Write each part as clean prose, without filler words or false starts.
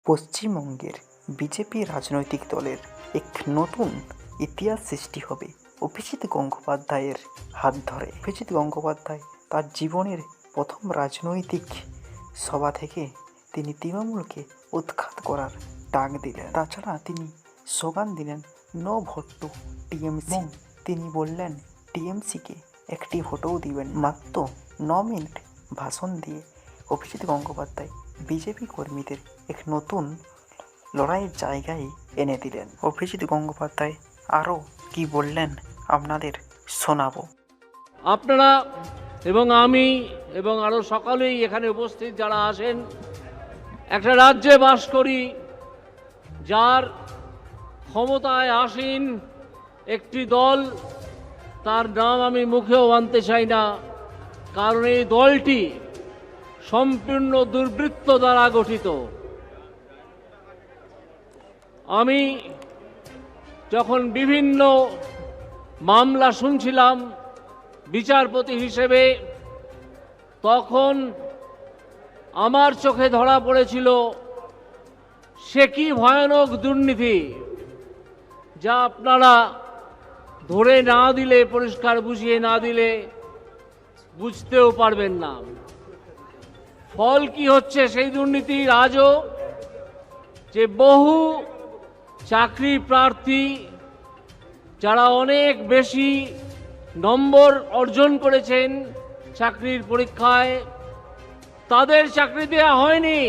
পশ্চিমবঙ্গের বিজেপি রাজনৈতিক দলের এক নতুন ইতিহাস সৃষ্টি হবে অভিজিৎ গঙ্গোপাধ্যায়ের হাত ধরে। অভিজিৎ গঙ্গোপাধ্যায় তার জীবনের প্রথম রাজনৈতিক সভা থেকে তিনি তৃণমূলকে উৎখাত করার ডাক দিলেন। তাছাড়া তিনি স্লোগান দিলেন নো ভোট টু টিএমসি। তিনি বললেন টিএমসিকে একটি ভোটও দিবেন। মাত্র 9 মিনিট ভাষণ দিয়ে অভিজিৎ গঙ্গোপাধ্যায় বিজেপি কর্মীদের এক নতুন লড়াইয়ের জায়গায় এনে দিলেন। অভিজিৎ গঙ্গোপাধ্যায় আরও কি বললেন আপনাদের শোনাবো। আপনারা এবং আমি এবং আরও সকলেই এখানে উপস্থিত যারা আছেন, একটা রাজ্যে বাস করি যার ক্ষমতায় আসীন একটি দল, তার নাম আমি মুখেও আনতে চাই না, কারণ এই দলটি সম্পূর্ণ দুর্বৃত্ত দ্বারা গঠিত। আমি যখন বিভিন্ন মামলা শুনছিলাম বিচারপতি হিসেবে, তখন আমার চোখে ধরা পড়েছিল সে কি ভয়ানক দুর্নীতি, যা আপনারা ধরে না দিলে, পরিষ্কার বুঝিয়ে না দিলে বুঝতেও পারবেন না। ফল কি হচ্ছে সেই দুর্নীতির আজও, যে বহু চাকরি প্রার্থী যারা অনেক বেশি নম্বর অর্জন করেছেন চাকরির পরীক্ষায়, তাদের চাকরি দেয়া হয়নি।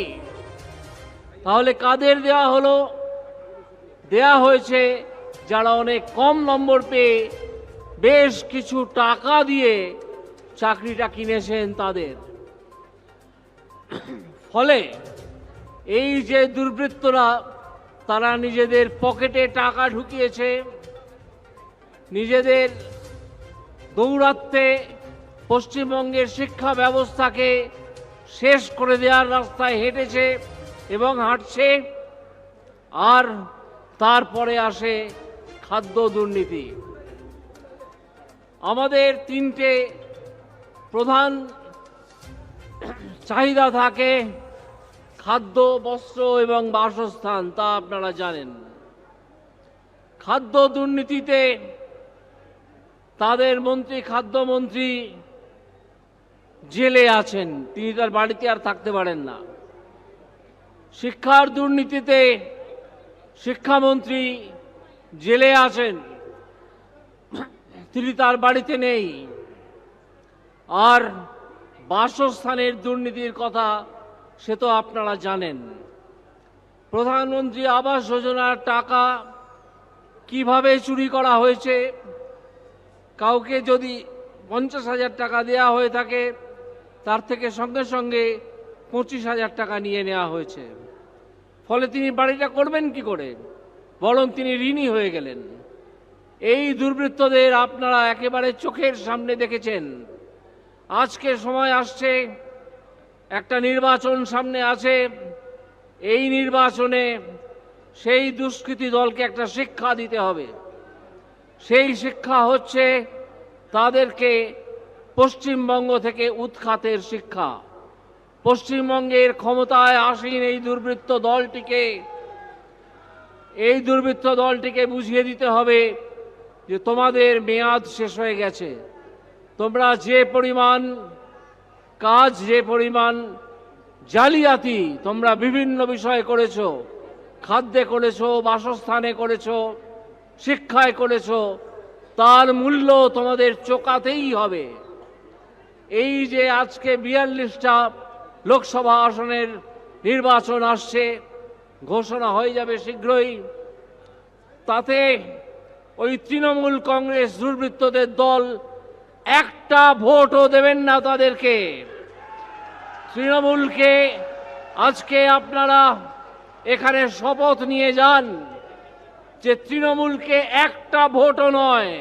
তাহলে কাদের দেয়া হলো? দেয়া হয়েছে যারা অনেক কম নম্বর পেয়ে বেশ কিছু টাকা দিয়ে চাকরিটা কিনেছেন তাদের। ফলে এই যে দুর্বৃত্তরা, তারা নিজেদের পকেটে টাকা ঢুকিয়েছে, নিজেদের দৌরাত্মে পশ্চিমবঙ্গের শিক্ষা ব্যবস্থাকে শেষ করে দেওয়ার রাস্তায় হেঁটেছে এবং হাঁটছে। আর তারপরে আসে খাদ্য দুর্নীতি। আমাদের 3টে প্রধান চাহিদা থাকে, খাদ্য, বস্ত্র এবং বাসস্থান, তা আপনারা জানেন। খাদ্য দুর্নীতিতে তাদের মন্ত্রী, খাদ্যমন্ত্রী জেলে আছেন, তিনি তার বাড়িতে আর থাকতে পারেন না। শিক্ষার দুর্নীতিতে শিক্ষামন্ত্রী জেলে আছেন, তিনি তার বাড়িতে নেই। আর বাসস্থানের দুর্নীতির কথা সে তো আপনারা জানেন। প্রধানমন্ত্রী আবাস যোজনার টাকা কিভাবে চুরি করা হয়েছে, কাউকে যদি 50,000 টাকা দেওয়া হয়ে থাকে, তার থেকে সঙ্গে সঙ্গে 25,000 টাকা নিয়ে নেওয়া হয়েছে। ফলে তিনি বাড়িটা করবেন কি করে, বরং তিনি ঋণী হয়ে গেলেন। এই দুর্বৃত্তদের আপনারা একেবারে চোখের সামনে দেখেছেন। আজকে সময় আসছে, একটা নির্বাচন সামনে আছে। এই নির্বাচনে সেই দুষ্কৃতী দলকে একটা শিক্ষা দিতে হবে। সেই শিক্ষা হচ্ছে তাদেরকে পশ্চিমবঙ্গ থেকে উৎখাতের শিক্ষা। পশ্চিমবঙ্গের ক্ষমতায় আসীন এই দুর্বৃত্ত দলটিকে বুঝিয়ে দিতে হবে যে তোমাদের মেয়াদ শেষ হয়ে গেছে। তোমরা যে পরিমাণ কাজ, যে পরিমাণ জালিয়াতি তোমরা বিভিন্ন বিষয়ে করেছো, খাদ্যে করেছো, বাসস্থানে করেছো, শিক্ষায় করেছো, তার মূল্য তোমাদের চোকাতেই হবে। এই যে আজকে 42টা লোকসভা আসনের নির্বাচন আসছে, ঘোষণা হয়ে যাবে শীঘ্রই, তাতে ওই তৃণমূল কংগ্রেস দুর্বৃত্তদের দল একটা ভোটও দেবেন না তাদেরকে। তৃণমূলকে আজকে আপনারা এখানে শপথ নিয়ে যান যে তৃণমূলকে একটা ভোটও নয়,